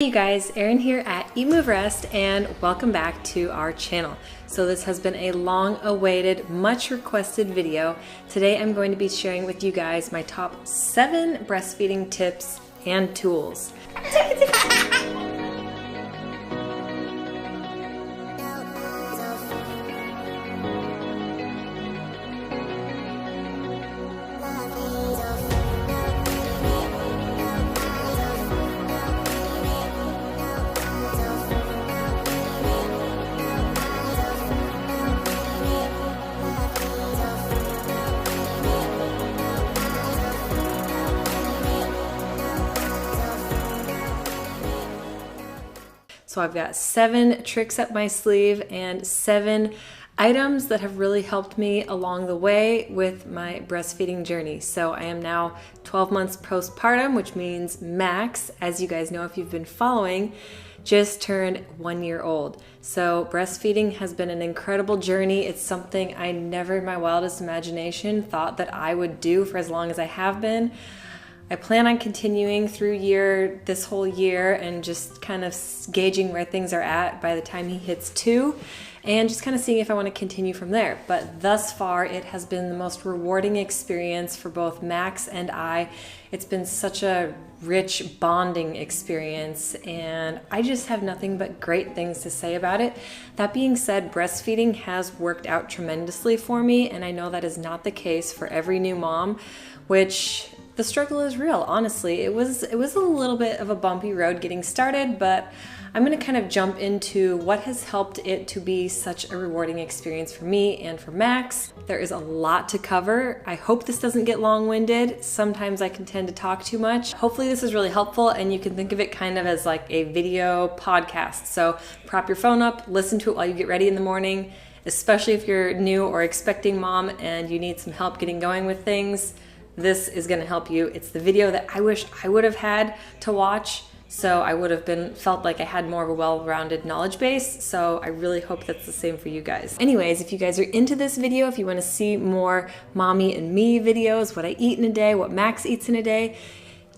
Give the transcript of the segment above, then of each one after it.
Hey you guys, Erin here at Eat Move Rest, and welcome back to our channel. So this has been a long awaited, much requested video. Today I'm going to be sharing with you guys my top 7 breastfeeding tips and tools. So I've got 7 tricks up my sleeve and 7 items that have really helped me along the way with my breastfeeding journey. So I am now 12 months postpartum, which means Max, as you guys know if you've been following, just turned 1 year old. So breastfeeding has been an incredible journey. It's something I never in my wildest imagination thought that I would do for as long as I have been. I plan on continuing through this whole year and just kind of gauging where things are at by the time he hits 2 and just kind of seeing if I want to continue from there. But thus far, it has been the most rewarding experience for both Max and I. It's been such a rich bonding experience, and I just have nothing but great things to say about it. That being said, breastfeeding has worked out tremendously for me, and I know that is not the case for every new mom, which the struggle is real, honestly. It was a little bit of a bumpy road getting started, but I'm gonna kind of jump into what has helped it to be such a rewarding experience for me and for Max. There is a lot to cover. I hope this doesn't get long-winded. Sometimes I can tend to talk too much. Hopefully this is really helpful and you can think of it kind of as like a video podcast. So prop your phone up, listen to it while you get ready in the morning, especially if you're new or expecting mom and you need some help getting going with things. This is going to help you. It's the video that I wish I would have had to watch, so I would have felt like I had more of a well-rounded knowledge base. So I really hope that's the same for you guys. Anyways, if you guys are into this video, if you want to see more mommy and me videos, what I eat in a day, what Max eats in a day,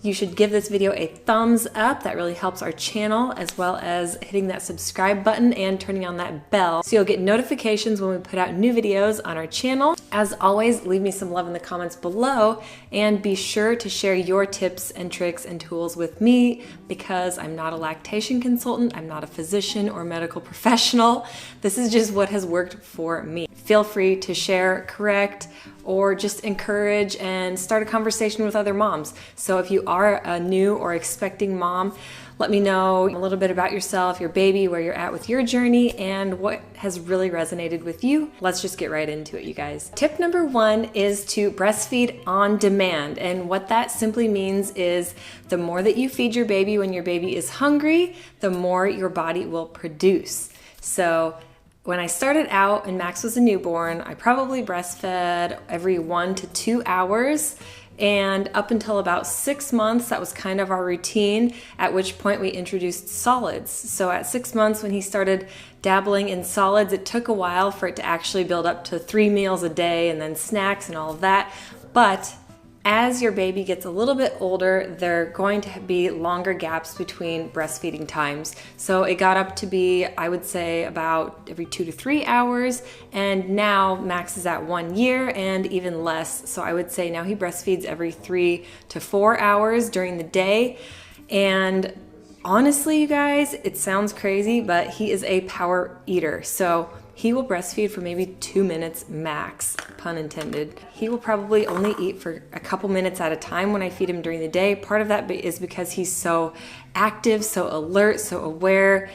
you should give this video a thumbs up. That really helps our channel, as well as hitting that subscribe button and turning on that bell so you'll get notifications when we put out new videos on our channel. As always, leave me some love in the comments below and be sure to share your tips and tricks and tools with me, because I'm not a lactation consultant, I'm not a physician or medical professional. This is just what has worked for me. Feel free to share, correct, or just encourage and start a conversation with other moms. So if you are a new or expecting mom, let me know a little bit about yourself, your baby, where you're at with your journey, and what has really resonated with you. Let's just get right into it, you guys. Tip number 1 is to breastfeed on demand. And what that simply means is the more that you feed your baby when your baby is hungry, the more your body will produce. So when I started out and Max was a newborn, I probably breastfed every 1 to 2 hours. And up until about 6 months, that was kind of our routine, at which point we introduced solids. So at 6 months, when he started dabbling in solids, it took a while for it to actually build up to 3 meals a day and then snacks and all of that. But as your baby gets a little bit older, there are going to be longer gaps between breastfeeding times. So it got up to be, I would say, about every 2 to 3 hours. And now Max is at 1 year and even less. So I would say now he breastfeeds every 3 to 4 hours during the day. And honestly, you guys, it sounds crazy, but he is a power eater. So he will breastfeed for maybe 2 minutes max, pun intended. He will probably only eat for a couple minutes at a time when I feed him during the day. Part of that is because he's so active, so alert, so aware.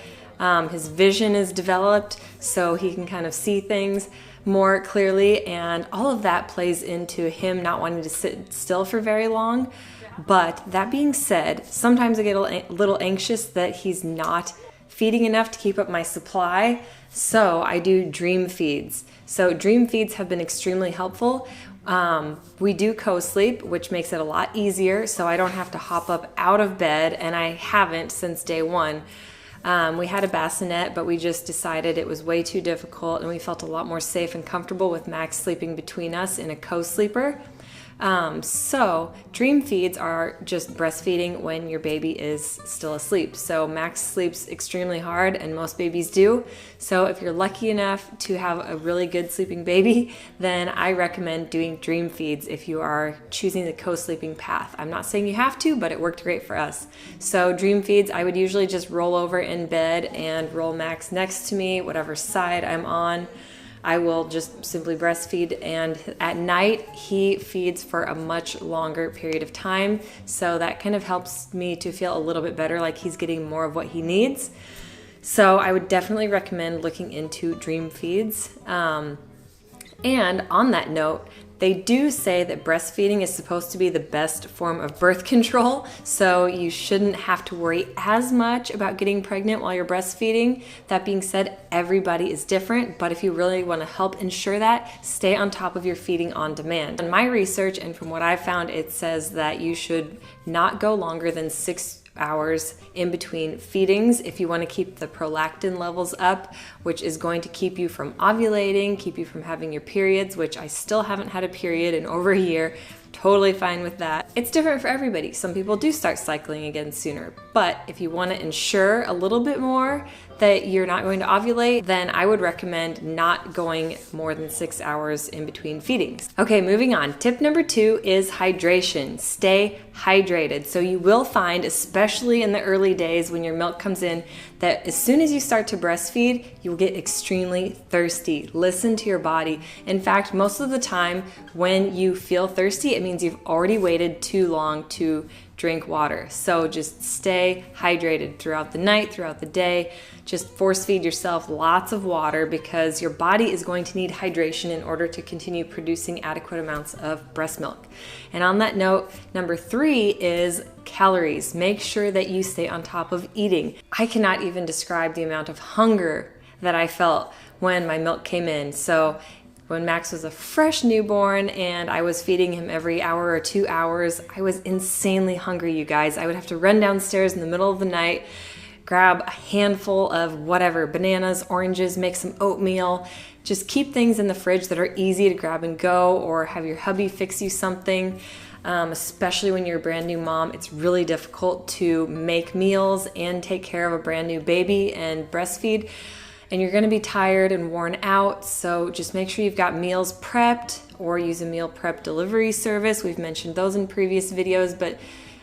His vision is developed, so he can kind of see things more clearly, and all of that plays into him not wanting to sit still for very long. But that being said, sometimes I get a little anxious that he's not feeding enough to keep up my supply, so I do dream feeds. So dream feeds have been extremely helpful. We do co-sleep, which makes it a lot easier, so I don't have to hop up out of bed, and I haven't since day 1. We had a bassinet, but we just decided it was way too difficult, and we felt a lot more safe and comfortable with Max sleeping between us in a co-sleeper. So dream feeds are just breastfeeding when your baby is still asleep. So Max sleeps extremely hard, and most babies do. So if you're lucky enough to have a really good sleeping baby, then I recommend doing dream feeds if you are choosing the co-sleeping path. I'm not saying you have to, but it worked great for us. So dream feeds, I would usually just roll over in bed and roll Max next to me, whatever side I'm on. I will just simply breastfeed, and at night he feeds for a much longer period of time. So that kind of helps me to feel a little bit better, like he's getting more of what he needs. So I would definitely recommend looking into dream feeds. And on that note, they do say that breastfeeding is supposed to be the best form of birth control, so you shouldn't have to worry as much about getting pregnant while you're breastfeeding. That being said, everybody is different, but if you really want to help ensure that, stay on top of your feeding on demand. In my research and from what I've found, it says that you should not go longer than 6 hours in between feedings if you want to keep the prolactin levels up, which is going to keep you from ovulating, keep you from having your periods, which I still haven't had a period in over a year. Totally fine with that. It's different for everybody. Some people do start cycling again sooner, but if you want to ensure a little bit more that you're not going to ovulate, then I would recommend not going more than 6 hours in between feedings. Okay, moving on. Tip number 2 is hydration. Stay hydrated. So you will find, especially in the early days when your milk comes in, that as soon as you start to breastfeed, you will get extremely thirsty. Listen to your body. In fact, most of the time when you feel thirsty, it means you've already waited too long to drink water. So just stay hydrated throughout the night, throughout the day. Just force feed yourself lots of water because your body is going to need hydration in order to continue producing adequate amounts of breast milk. And on that note, number 3 is calories. Make sure that you stay on top of eating. I cannot even describe the amount of hunger that I felt when my milk came in. So when Max was a fresh newborn and I was feeding him every hour or 2 hours, I was insanely hungry, you guys. I would have to run downstairs in the middle of the night, grab a handful of whatever, bananas, oranges, make some oatmeal. Just keep things in the fridge that are easy to grab and go, or have your hubby fix you something. Especially when you're a brand new mom, it's really difficult to make meals and take care of a brand new baby and breastfeed. And you're gonna be tired and worn out, so just make sure you've got meals prepped or use a meal prep delivery service. We've mentioned those in previous videos, but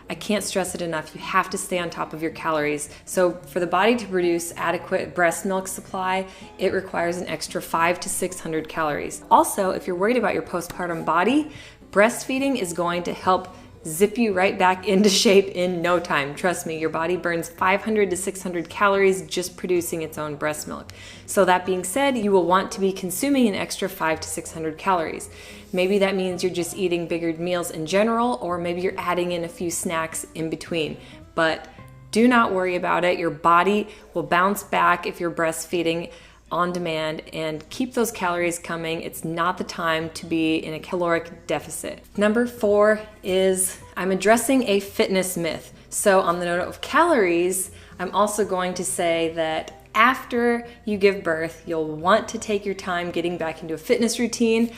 I can't stress it enough. You have to stay on top of your calories. So for the body to produce adequate breast milk supply, it requires an extra 500 to 600 calories. Also, if you're worried about your postpartum body, breastfeeding is going to help zip you right back into shape in no time. Trust me, your body burns 500 to 600 calories just producing its own breast milk. So that being said, you will want to be consuming an extra 500 to 600 calories. Maybe that means you're just eating bigger meals in general, or maybe you're adding in a few snacks in between. But do not worry about it. Your body will bounce back if you're breastfeeding on demand, and keep those calories coming. It's not the time to be in a caloric deficit. Number 4 is I'm addressing a fitness myth. So on the note of calories, I'm also going to say that after you give birth, you'll want to take your time getting back into a fitness routine.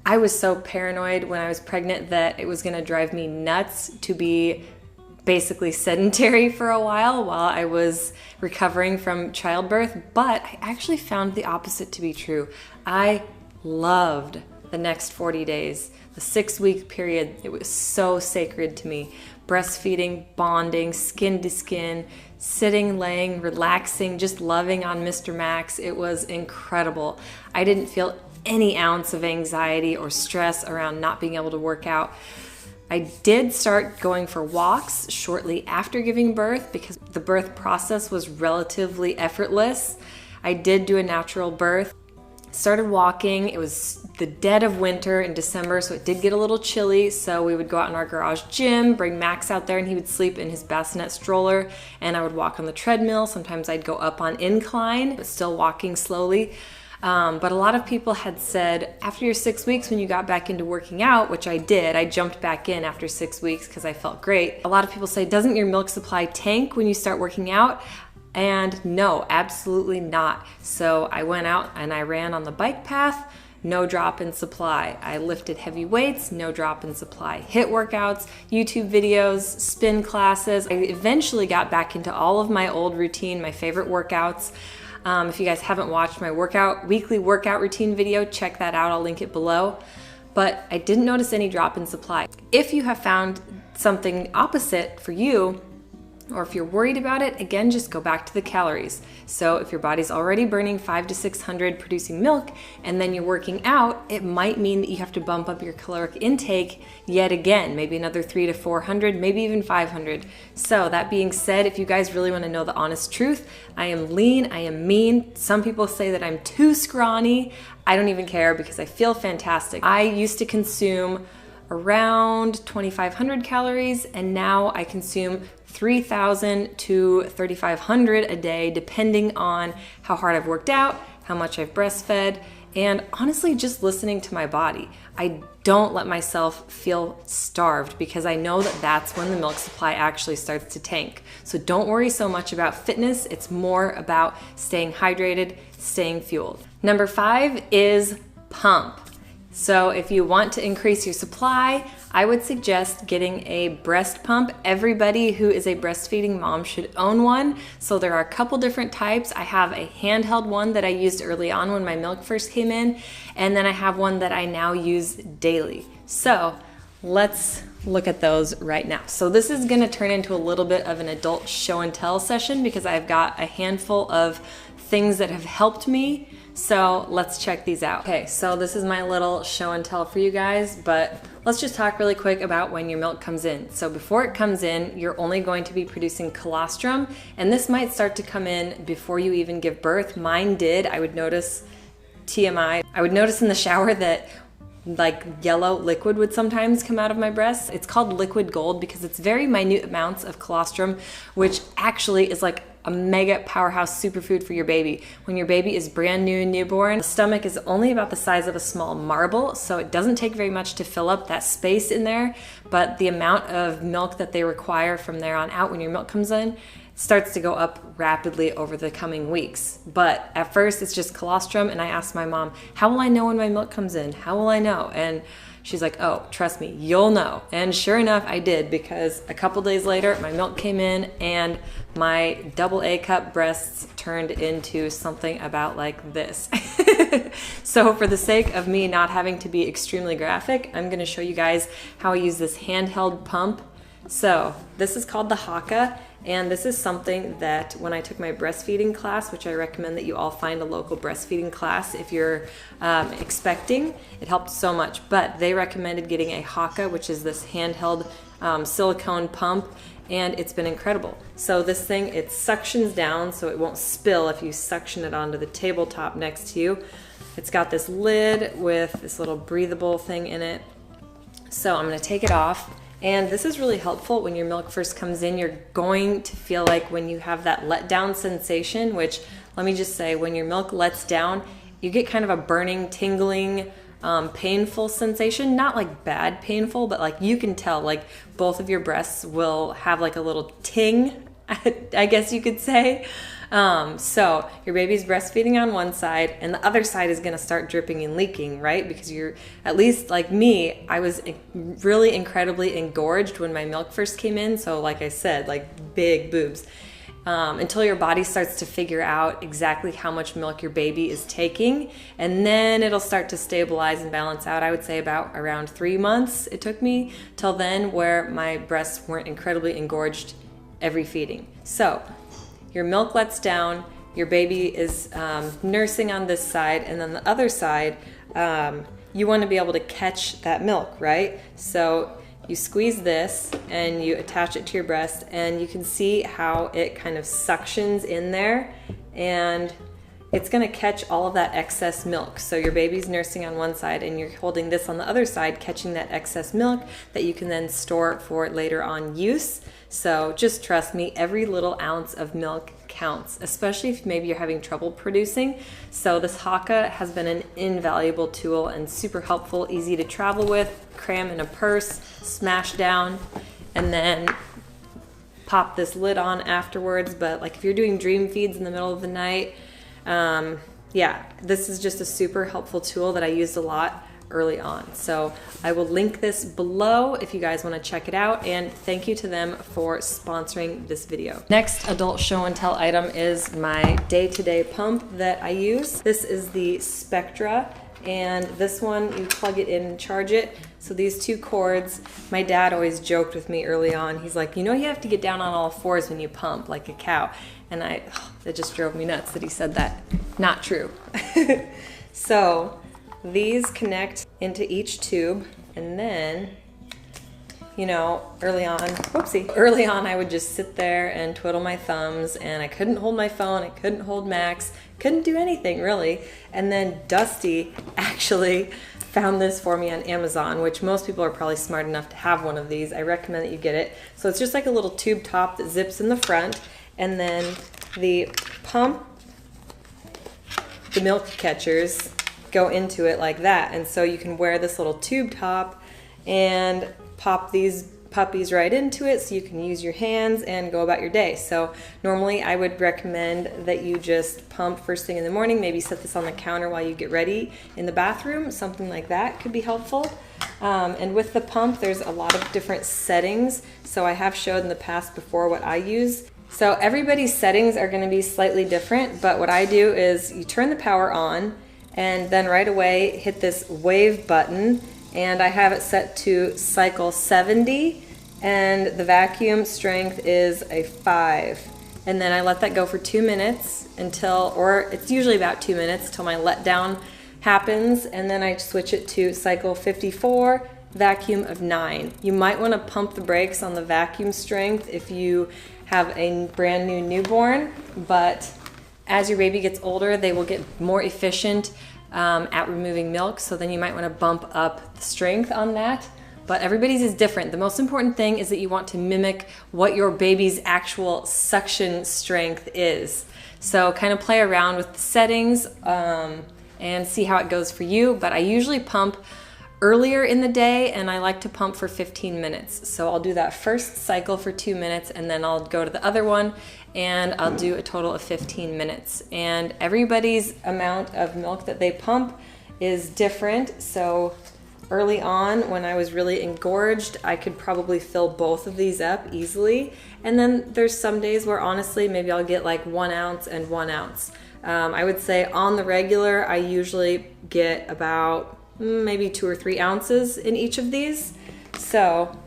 I was so paranoid when I was pregnant that it was gonna drive me nuts to be basically sedentary for a while I was recovering from childbirth, but I actually found the opposite to be true. I loved the next 40 days, the 6-week period. It was so sacred to me. Breastfeeding, bonding, skin to skin, sitting, laying, relaxing, just loving on Mr. Max. It was incredible. I didn't feel any ounce of anxiety or stress around not being able to work out. I did start going for walks shortly after giving birth because the birth process was relatively effortless. I did do a natural birth, started walking. It was the dead of winter in December, so it did get a little chilly. So we would go out in our garage gym, bring Max out there, and he would sleep in his bassinet stroller, and I would walk on the treadmill. Sometimes I'd go up on incline, but still walking slowly. But a lot of people had said after your 6 weeks when you got back into working out, which I did, I jumped back in after 6 weeks because I felt great. A lot of people say, doesn't your milk supply tank when you start working out? And no, absolutely not. So I went out and I ran on the bike path no drop in supply. I lifted heavy weights, no drop in supply. HIIT workouts, YouTube videos, spin classes. I eventually got back into all of my old routine, my favorite workouts. If you guys haven't watched my weekly workout routine video, check that out. I'll link it below. But I didn't notice any drop in supply. If you have found something opposite for you, or if you're worried about it, again, just go back to the calories. So if your body's already burning 500 to 600 producing milk, and then you're working out, it might mean that you have to bump up your caloric intake yet again, maybe another 300 to 400, maybe even 500. So that being said, if you guys really want to know the honest truth, I am lean, I am mean. Some people say that I'm too scrawny. I don't even care because I feel fantastic. I used to consume around 2,500 calories, and now I consume 3,000 to 3,500 a day, depending on how hard I've worked out, how much I've breastfed, and honestly, just listening to my body. I don't let myself feel starved because I know that that's when the milk supply actually starts to tank. So don't worry so much about fitness. It's more about staying hydrated, staying fueled. Number 5 is pump. So if you want to increase your supply, I would suggest getting a breast pump. Everybody who is a breastfeeding mom should own one. So there are a couple different types. I have a handheld one that I used early on when my milk first came in, and then I have one that I now use daily. So let's look at those right now. So this is gonna turn into a little bit of an adult show and tell session because I've got a handful of things that have helped me. So let's check these out. Okay, so this is my little show and tell for you guys, but let's just talk really quick about when your milk comes in. So before it comes in, you're only going to be producing colostrum, and this might start to come in before you even give birth. Mine did. I would notice TMI. I would notice in the shower that like yellow liquid would sometimes come out of my breasts. It's called liquid gold because it's very minute amounts of colostrum, which actually is like a mega powerhouse superfood for your baby. When your baby is brand new and newborn, the stomach is only about the size of a small marble, so it doesn't take very much to fill up that space in there, but the amount of milk that they require from there on out when your milk comes in starts to go up rapidly over the coming weeks. But at first it's just colostrum, and I asked my mom, how will I know when my milk comes in? How will I know? And she's like, oh, trust me, you'll know. And sure enough, I did, because a couple days later, my milk came in and my double A cup breasts turned into something about like this. So for the sake of me not having to be extremely graphic, I'm gonna show you guys how I use this handheld pump. So this is called the Haka, and this is something that when I took my breastfeeding class, which I recommend that you all find a local breastfeeding class if you're expecting, it helped so much. But they recommended getting a Haka, which is this handheld silicone pump, and it's been incredible. So this thing, it suctions down so it won't spill if you suction it onto the tabletop next to you. It's got this lid with this little breathable thing in it. So I'm gonna take it off. And this is really helpful when your milk first comes in. You're going to feel like when you have that letdown sensation, which let me just say, when your milk lets down, you get kind of a burning, tingling, painful sensation. Not like bad painful, but like you can tell like both of your breasts will have like a little ting, I guess you could say. So your baby's breastfeeding on one side and the other side is gonna start dripping and leaking, right? Because you're, at least like me, I was really incredibly engorged when my milk first came in. So like I said, like big boobs. Until your body starts to figure out exactly how much milk your baby is taking, and then it'll start to stabilize and balance out. I would say about around 3 months it took me till then, where my breasts weren't incredibly engorged every feeding. So your milk lets down, your baby is nursing on this side, and then the other side, you want to be able to catch that milk, right? So you squeeze this and you attach it to your breast, and you can see how it kind of suctions in there, and it's going to catch all of that excess milk. So your baby's nursing on one side and you're holding this on the other side, catching that excess milk that you can then store for later on use. So just trust me, every little ounce of milk counts, especially if maybe you're having trouble producing. So this Haka has been an invaluable tool and super helpful, easy to travel with, cram in a purse, smash down, and then pop this lid on afterwards. But like if you're doing dream feeds in the middle of the night, yeah, this is just a super helpful tool that I used a lot early on. So I will link this below if you guys want to check it out, and thank you to them for sponsoring this video. Next adult show and tell item is my day-to-day pump that I use. This is the Spectra, and this one you plug it in and charge it. So these two cords, my dad always joked with me early on. He's like, you know, you have to get down on all fours when you pump like a cow. And that just drove me nuts that he said that. Not true. So these connect into each tube, and then, you know, early on I would just sit there and twiddle my thumbs, and I couldn't hold my phone, I couldn't hold Max, couldn't do anything really. And then Dusty actually found this for me on Amazon, which most people are probably smart enough to have one of these. I recommend that you get it. So it's just like a little tube top that zips in the front, and then the pump, the milk catchers go into it like that. And so you can wear this little tube top and pop these puppies right into it, so you can use your hands and go about your day. So normally I would recommend that you just pump first thing in the morning, maybe set this on the counter while you get ready in the bathroom, something like that could be helpful. And with the pump, there's a lot of different settings. So I have showed in the past before what I use. So everybody's settings are going to be slightly different, but what I do is you turn the power on, and then right away hit this wave button, and I have it set to cycle 70, and the vacuum strength is a 5. And then I let that go for 2 minutes until, or it's usually about 2 minutes till my letdown happens, and then I switch it to cycle 54, vacuum of 9. You might want to pump the brakes on the vacuum strength if you have a brand new newborn, but as your baby gets older, they will get more efficient at removing milk, so then you might want to bump up the strength on that. But everybody's is different. The most important thing is that you want to mimic what your baby's actual suction strength is. So kind of play around with the settings and see how it goes for you. But I usually pump earlier in the day, and I like to pump for 15 minutes. So I'll do that first cycle for 2 minutes, and then I'll go to the other one, and I'll do a total of 15 minutes. And everybody's amount of milk that they pump is different. So early on, when I was really engorged, I could probably fill both of these up easily. And then there's some days where honestly, maybe I'll get like 1 ounce and 1 ounce. I would say on the regular, I usually get about maybe 2 or 3 ounces in each of these. So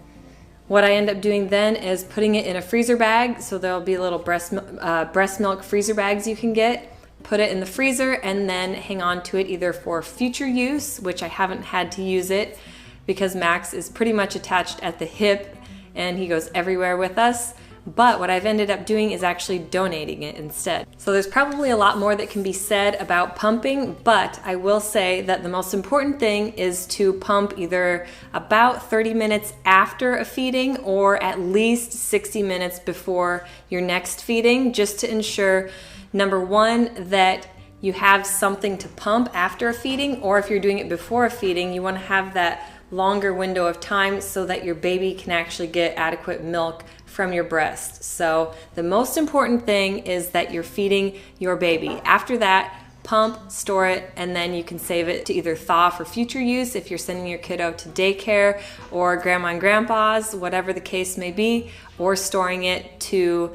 what I end up doing then is putting it in a freezer bag. So there'll be little breast milk freezer bags you can get. Put it in the freezer and then hang on to it either for future use, which I haven't had to use it because Max is pretty much attached at the hip and he goes everywhere with us. But what I've ended up doing is actually donating it instead. So there's probably a lot more that can be said about pumping, but I will say that the most important thing is to pump either about 30 minutes after a feeding or at least 60 minutes before your next feeding, just to ensure, number one, that you have something to pump after a feeding, or if you're doing it before a feeding, you want to have that longer window of time so that your baby can actually get adequate milk from your breast. So the most important thing is that you're feeding your baby. After that, pump, store it, and then you can save it to either thaw for future use if you're sending your kiddo to daycare or grandma and grandpa's, whatever the case may be, or storing it to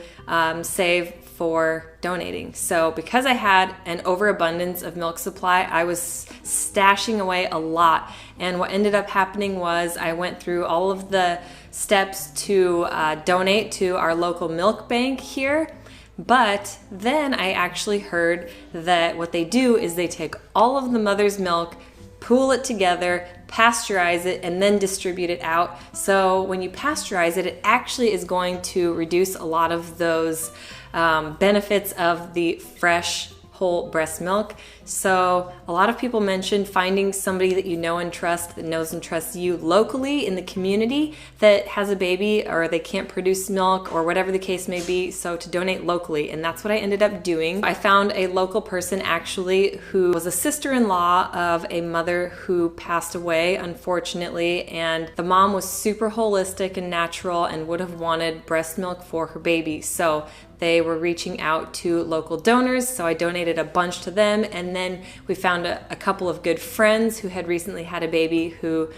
save for donating. So because I had an overabundance of milk supply, I was stashing away a lot. And what ended up happening was I went through all of the steps to donate to our local milk bank here. But then I actually heard that what they do is they take all of the mother's milk, pool it together, pasteurize it, and then distribute it out. So when you pasteurize it, it actually is going to reduce a lot of those benefits of the fresh whole breast milk. So a lot of people mentioned finding somebody that you know and trust, that knows and trusts you locally in the community that has a baby or they can't produce milk or whatever the case may be, so to donate locally. And that's what I ended up doing. I found a local person actually who was a sister-in-law of a mother who passed away, unfortunately, and the mom was super holistic and natural and would have wanted breast milk for her baby. So they were reaching out to local donors, so I donated a bunch to them. And then we found a couple of good friends who had recently had a baby who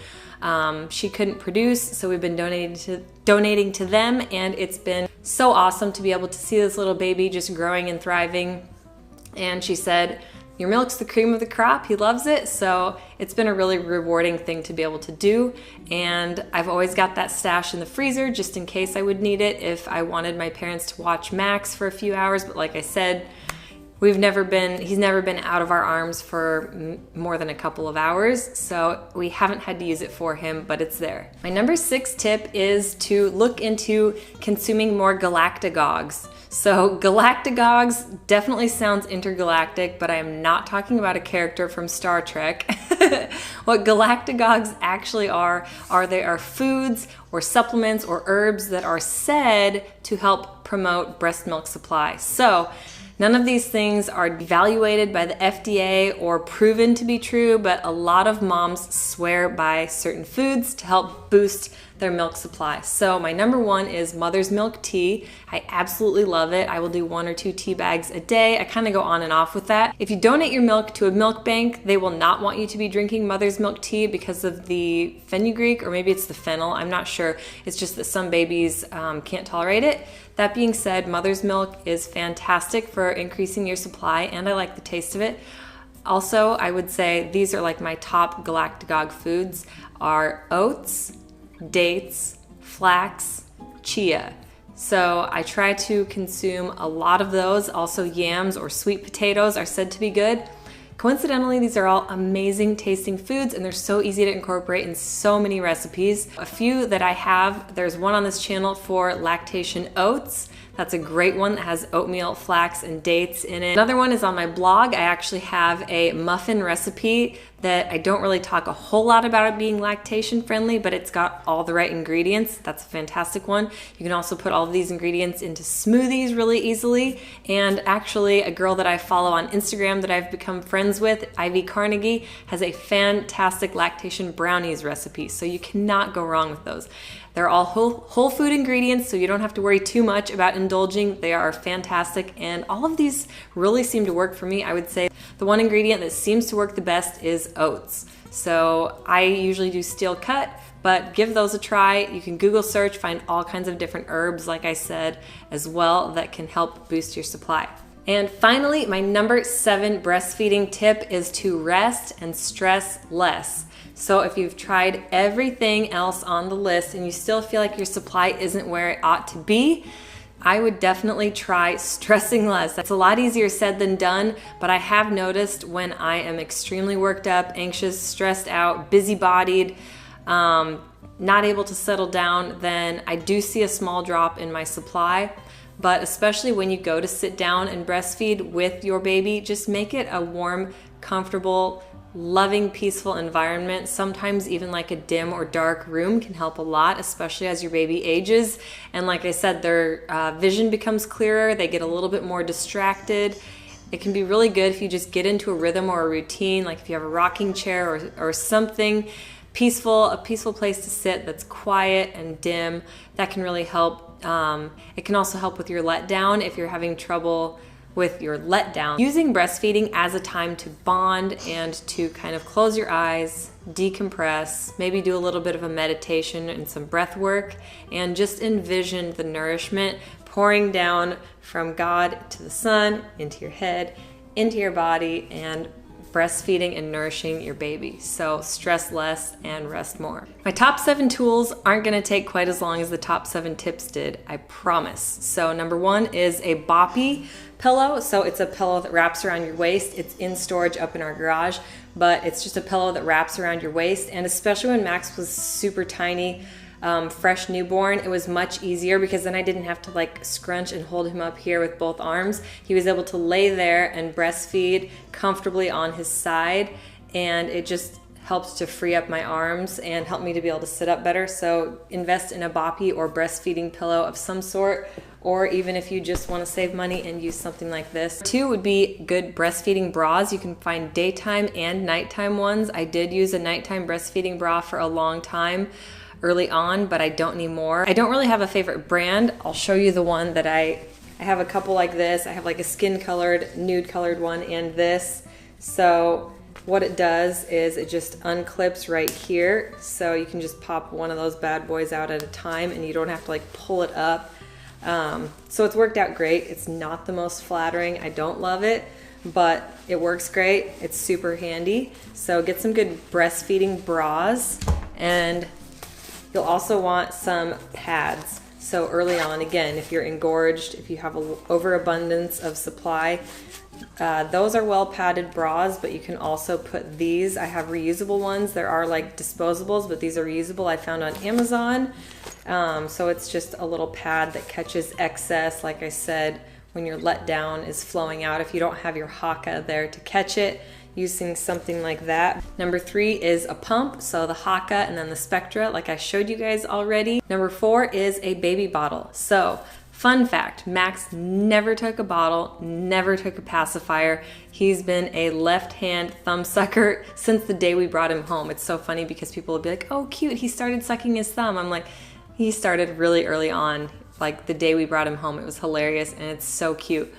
she couldn't produce, so we've been donating to them, and it's been so awesome to be able to see this little baby just growing and thriving. And she said, your milk's the cream of the crop. He loves it. So it's been a really rewarding thing to be able to do. And I've always got that stash in the freezer just in case I would need it if I wanted my parents to watch Max for a few hours. But like I said, he's never been out of our arms for more than a couple of hours, so we haven't had to use it for him, but it's there. My number 6 tip is to look into consuming more galactagogues. So galactagogues definitely sounds intergalactic, but I am not talking about a character from Star Trek. What galactagogues actually are they are foods or supplements or herbs that are said to help promote breast milk supply. So none of these things are evaluated by the FDA or proven to be true, but a lot of moms swear by certain foods to help boost their milk supply. So my number 1 is mother's milk tea. I absolutely love it. I will do 1 or 2 tea bags a day. I kind of go on and off with that. If you donate your milk to a milk bank, they will not want you to be drinking mother's milk tea because of the fenugreek, or maybe it's the fennel, I'm not sure. It's just that some babies can't tolerate it. That being said, mother's milk is fantastic for increasing your supply, and I like the taste of it. Also, I would say these are like my top galactagogue foods are oats, dates, flax, chia. So I try to consume a lot of those. Also yams or sweet potatoes are said to be good. Coincidentally, these are all amazing tasting foods, and they're so easy to incorporate in so many recipes. A few that I have, there's one on this channel for lactation oats. That's a great one that has oatmeal, flax, and dates in it. Another one is on my blog. I actually have a muffin recipe that I don't really talk a whole lot about it being lactation friendly, but it's got all the right ingredients. That's a fantastic one. You can also put all of these ingredients into smoothies really easily. And actually, a girl that I follow on Instagram that I've become friends with, Ivy Carnegie, has a fantastic lactation brownies recipe. So you cannot go wrong with those. They're all whole food ingredients, so you don't have to worry too much about indulging. They are fantastic, and all of these really seem to work for me. I would say the one ingredient that seems to work the best is oats. So I usually do steel cut, but give those a try. You can Google search, find all kinds of different herbs, like I said, as well, that can help boost your supply. And finally, my number 7 breastfeeding tip is to rest and stress less. So if you've tried everything else on the list and you still feel like your supply isn't where it ought to be, I would definitely try stressing less. That's a lot easier said than done, but I have noticed when I am extremely worked up, anxious, stressed out, busy-bodied, not able to settle down, then I do see a small drop in my supply. But especially when you go to sit down and breastfeed with your baby, just make it a warm, comfortable, loving, peaceful environment. Sometimes even like a dim or dark room can help a lot, especially as your baby ages. And like I said, their vision becomes clearer. They get a little bit more distracted. It can be really good if you just get into a rhythm or a routine, like if you have a rocking chair or something peaceful, a peaceful place to sit that's quiet and dim. That can really help. It can also help with your letdown if you're having trouble with your letdown. Using breastfeeding as a time to bond and to kind of close your eyes, decompress, maybe do a little bit of a meditation and some breath work, and just envision the nourishment pouring down from God to the sun, into your head, into your body, and breastfeeding and nourishing your baby. So stress less and rest more. My top 7 tools aren't gonna take quite as long as the top 7 tips did, I promise. So number 1 is a boppy pillow. So it's a pillow that wraps around your waist. It's in storage up in our garage, but it's just a pillow that wraps around your waist. And especially when Max was super tiny, fresh newborn, it was much easier because then I didn't have to like scrunch and hold him up here with both arms. He was able to lay there and breastfeed comfortably on his side, and it just helped to free up my arms and help me to be able to sit up better. So invest in a boppy or breastfeeding pillow of some sort, or even if you just want to save money and use something like this. 2 would be good breastfeeding bras. You can find daytime and nighttime ones. I did use a nighttime breastfeeding bra for a long time early on, but I don't anymore. I don't really have a favorite brand. I'll show you the one that I I have a couple like this. I have like a skin colored, nude colored one and this. So what it does is it just unclips right here. So you can just pop one of those bad boys out at a time and you don't have to like pull it up. So it's worked out great. It's not the most flattering. I don't love it, but it works great. It's super handy. So get some good breastfeeding bras, and you'll also want some pads. So early on, again, if you're engorged, if you have an overabundance of supply, those are well padded bras, but you can also put these. I have reusable ones. There are like disposables, but these are reusable. I found on Amazon. So it's just a little pad that catches excess, like I said, when your letdown is flowing out. If you don't have your haka there to catch it, using something like that. Number 3 is a pump, so the haka and then the Spectra, like I showed you guys already. Number 4 is a baby bottle. So fun fact, Max never took a bottle, never took a pacifier. He's been a left-hand thumb sucker since the day we brought him home. It's so funny because people will be like, oh cute, he started sucking his thumb. I'm like, he started really early on, like the day we brought him home. It was hilarious and it's so cute.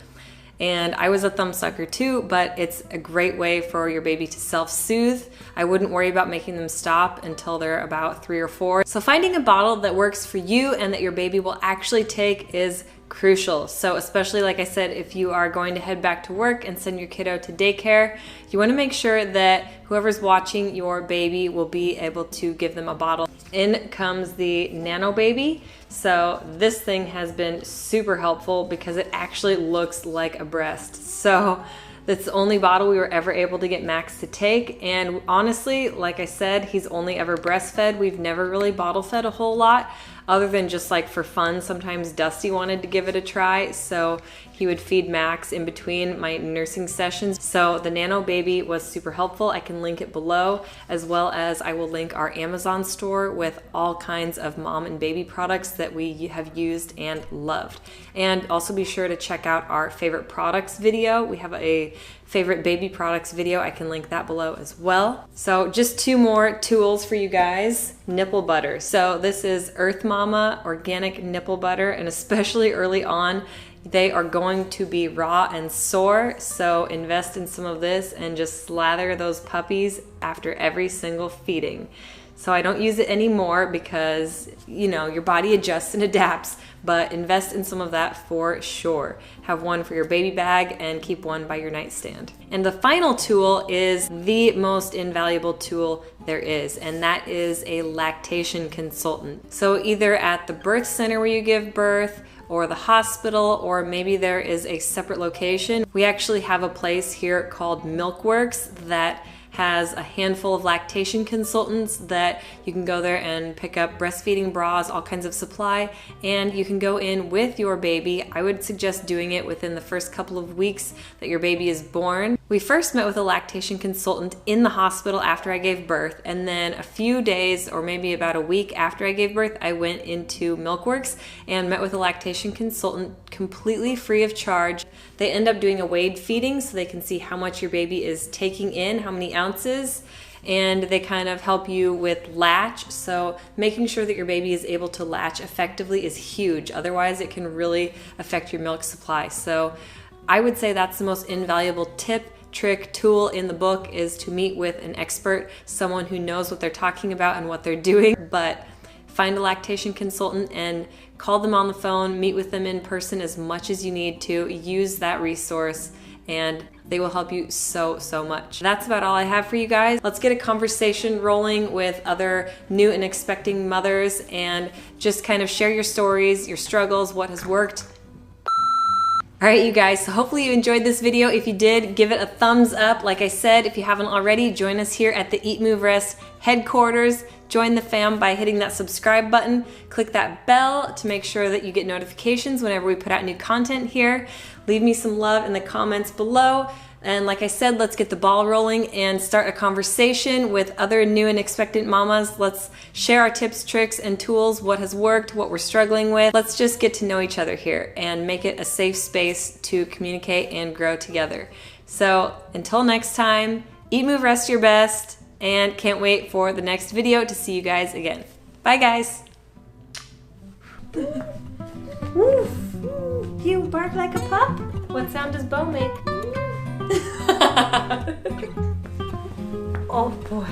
And I was a thumb sucker too, but it's a great way for your baby to self-soothe. I wouldn't worry about making them stop until they're about 3 or 4. So finding a bottle that works for you and that your baby will actually take is crucial. So especially, like I said, if you are going to head back to work and send your kiddo to daycare, you want to make sure that whoever's watching your baby will be able to give them a bottle. In comes the Nano Baby. So this thing has been super helpful because it actually looks like a breast. So that's the only bottle we were ever able to get Max to take. And honestly, like I said, he's only ever breastfed. We've never really bottle fed a whole lot, other than just like for fun. Sometimes Dusty wanted to give it a try, so he would feed Max in between my nursing sessions. So the Nano Baby was super helpful. I can link it below, as well as I will link our Amazon store with all kinds of mom and baby products that we have used and loved. And also be sure to check out our favorite products video. We have a favorite baby products video. I can link that below as well. So just 2 more tools for you guys. Nipple butter. So this is Earth Mama organic nipple butter, and especially early on, they are going to be raw and sore. So invest in some of this and just slather those puppies after every single feeding. So I don't use it anymore because, you know, your body adjusts and adapts, but invest in some of that for sure. Have one for your baby bag and keep one by your nightstand. And the final tool is the most invaluable tool there is, and that is a lactation consultant. So either at the birth center where you give birth, or the hospital, or maybe there is a separate location. We actually have a place here called Milkworks that has a handful of lactation consultants that you can go there and pick up breastfeeding bras, all kinds of supply, and you can go in with your baby. I would suggest doing it within the first couple of weeks that your baby is born. We first met with a lactation consultant in the hospital after I gave birth, and then a few days or maybe about a week after I gave birth, I went into Milkworks and met with a lactation consultant completely free of charge. They end up doing a weighed feeding so they can see how much your baby is taking in, how many ounces, and they kind of help you with latch. So making sure that your baby is able to latch effectively is huge. Otherwise, it can really affect your milk supply. So I would say that's the most invaluable tip, trick, tool in the book, is to meet with an expert, someone who knows what they're talking about and what they're doing. But find a lactation consultant and call them on the phone, meet with them in person as much as you need to. Use that resource and they will help you so much. That's about all I have for you guys. Let's get a conversation rolling with other new and expecting mothers and just kind of share your stories, your struggles, what has worked. All right, you guys, so hopefully you enjoyed this video. If you did, give it a thumbs up. Like I said, if you haven't already, join us here at the Eat, Move, Rest headquarters. Join the fam by hitting that subscribe button. Click that bell to make sure that you get notifications whenever we put out new content here. Leave me some love in the comments below. And like I said, let's get the ball rolling and start a conversation with other new and expectant mamas. Let's share our tips, tricks, and tools, what has worked, what we're struggling with. Let's just get to know each other here and make it a safe space to communicate and grow together. So until next time, eat, move, rest your best, and can't wait for the next video to see you guys again. Bye, guys. Woo. You bark like a pup? What sound does Bo make? Oh boy.